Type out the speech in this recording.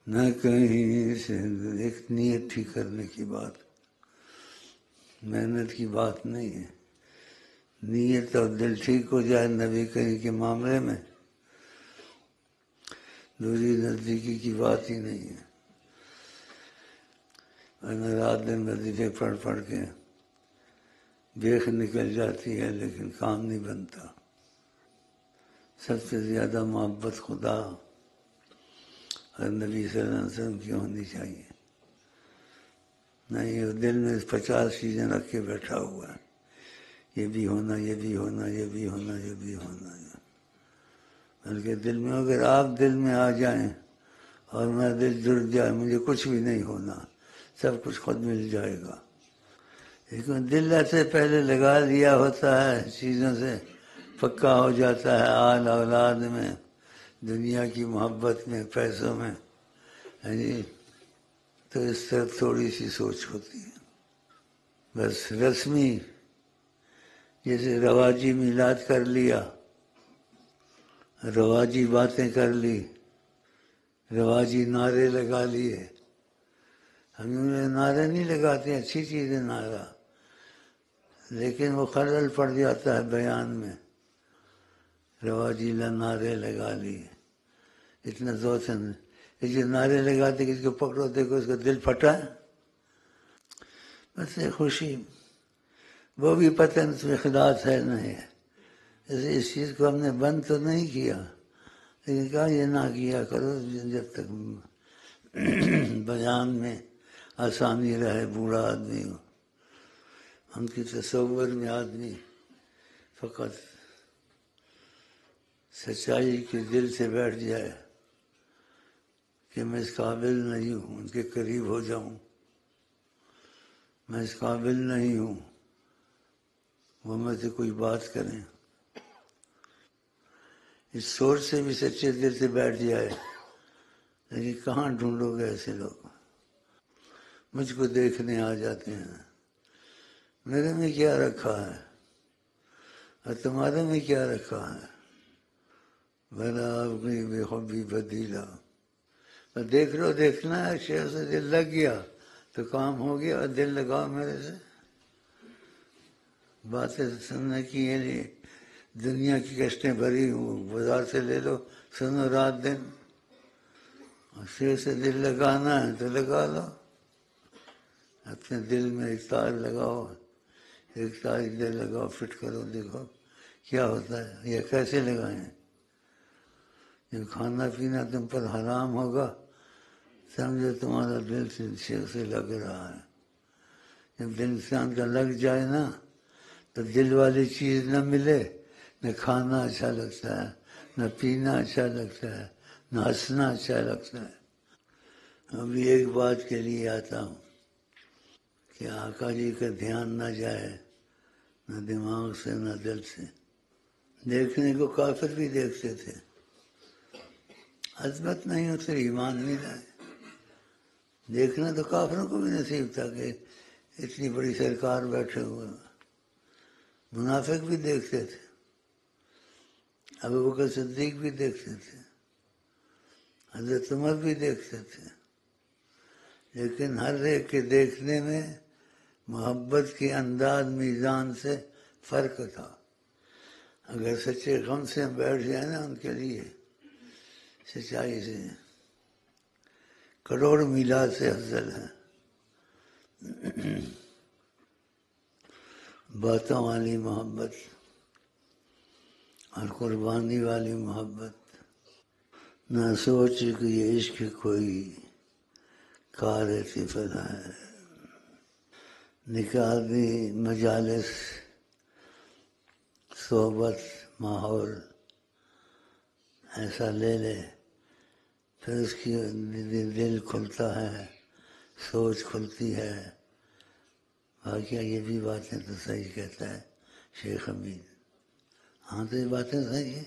نہ کہیں سے ایک نیت ٹھیک کرنے کی بات، محنت کی بات نہیں ہے. نیت اور دل ٹھیک ہو جائے نبی کریم کے معاملے میں، دوری نزدیکی کی بات ہی نہیں ہے. ورنہ رات دن وظیفے پڑھ پڑھ کے بیخ نکل جاتی ہے لیکن کام نہیں بنتا. سب سے زیادہ محبت خدا اور نبی صلی اللہ علیہ وسلم کی ہونی چاہیے. نہیں، وہ دل میں 50 چیزیں رکھ کے بیٹھا ہوا ہے، یہ بھی ہونا، یہ بھی ہونا، یہ بھی ہونا، یہ بھی ہونا. بلکہ دل میں اگر آپ دل میں آ جائیں اور میرا دل جڑ جائے، مجھے کچھ بھی نہیں ہونا، سب کچھ خود مل جائے گا. لیکن دل ایسے پہلے لگا لیا ہوتا ہے، چیزوں سے پکا ہو جاتا ہے، آل اولاد میں، دنیا کی محبت میں، پیسوں میں، جی، تو اس طرح تھوڑی سی سوچ ہوتی ہے. بس رسمی جیسے رواجی میلاد کر لیا، رواجی باتیں کر لی، رواجی نعرے لگا لیے. ہم نعرے نہیں لگاتے، اچھی چیز ہے نعرہ، لیکن وہ خلل پڑ جاتا ہے بیان میں. رواجی نعرے لگا لیے، اتنا زور سے جو نعرے لگاتے کسی کو پکڑو دیکھو اس کا دل پھٹا ہے. بس یہ خوشی، وہ بھی پتہ نہیں اس میں اخلاص ہے نہیں ہے. جیسے اس چیز کو ہم نے بند تو نہیں کیا، لیکن کہا یہ نہ کیا کرو جب تک بیان میں آسانی رہے. بوڑھا آدمی ہو، ان کی تصور میں آدمی فقط سچائی کے دل سے بیٹھ جائے کہ میں اس قابل نہیں ہوں ان کے قریب ہو جاؤں، میں اس قابل نہیں ہوں وہ مجھ سے کوئی بات کریں. اس سوچ سے بھی سچے دل سے بیٹھ جائے. لیکن کہاں ڈھونڈو گے ایسے لوگ؟ مجھ کو دیکھنے آ جاتے ہیں، میرے میں کیا رکھا ہے اور تمہارے میں کیا رکھا ہے. بھلا اپنی بے خوبی بدیلا، دیکھ لو، دیکھنا ہے. شیخ سے دل لگ گیا تو کام ہو گیا. اور دل لگاؤ میرے سے، باتیں سننے کی یہ نہیں، دنیا کی کشتیں بھری ہوں، بازار سے لے لو، سنو رات دن. اور شیخ سے دل لگانا ہے تو لگا لو. اپنے دل میں ایک تار لگاؤ، ایک تار دل لگاؤ، فٹ کرو، دیکھو کیا ہوتا ہے. یہ کیسے لگائیں؟ جب کھانا پینا تم پر حرام ہوگا سمجھو تمہارا دل سے شیخ سے لگ رہا ہے. جب دل انسان کا لگ جائے نا تو دل والی چیز نہ ملے، نہ کھانا اچھا لگتا ہے، نہ پینا اچھا لگتا ہے، نہ ہنسنا اچھا لگتا ہے. ابھی ایک بات کے لیے آتا ہوں کہ آقا جی کا دھیان نہ جائے، نہ دماغ سے نہ دل سے. دیکھنے کو کافر بھی دیکھتے تھے، عظمت نہیں ہو صرف ایمان نہیں لائے. دیکھنا تو کافروں کو بھی نصیب تھا کہ اتنی بڑی سرکار بیٹھے ہوئے. منافق بھی دیکھتے تھے، ابوبکر صدیق بھی دیکھتے تھے، حضرت عمر بھی دیکھتے تھے. لیکن ہر ایک کے دیکھنے میں محبت کے انداز میزان سے فرق تھا. اگر سچے غم سے ہم بیٹھ جائیں نا ان کے لیے، سچائی سے کروڑ میلاد سے افضل ہے. باتوں والی محبت اور قربانی والی محبت. نہ سوچ کہ یہ عشق کوئی کار طفل ہے. نکال دی مجالس، صحبت، ماحول ایسا لے لے، پھر اس کی دل کھلتا ہے، سوچ کھلتی ہے. واقعہ یہ بھی باتیں تو صحیح کہتا ہے شیخ حمید. ہاں تو یہ باتیں صحیح ہیں.